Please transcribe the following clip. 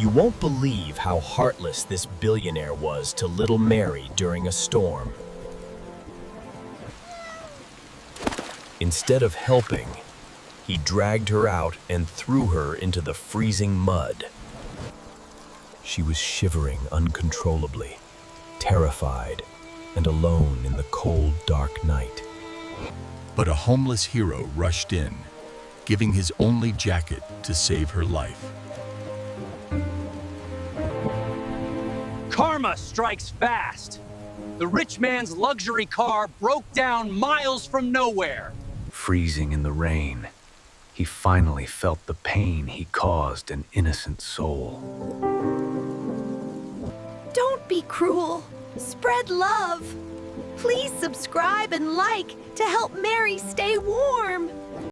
You won't believe how heartless this billionaire was to little Mary during a storm. Instead of helping, he dragged her out and threw her into the freezing mud. She was shivering uncontrollably, terrified, and alone in the cold, dark night. But a homeless hero rushed in, giving his only jacket to save her life. Karma strikes fast. The rich man's luxury car broke down miles from nowhere. Freezing in the rain, he finally felt the pain he caused an innocent soul. Don't be cruel. Spread love. Please subscribe and like to help Mary stay warm.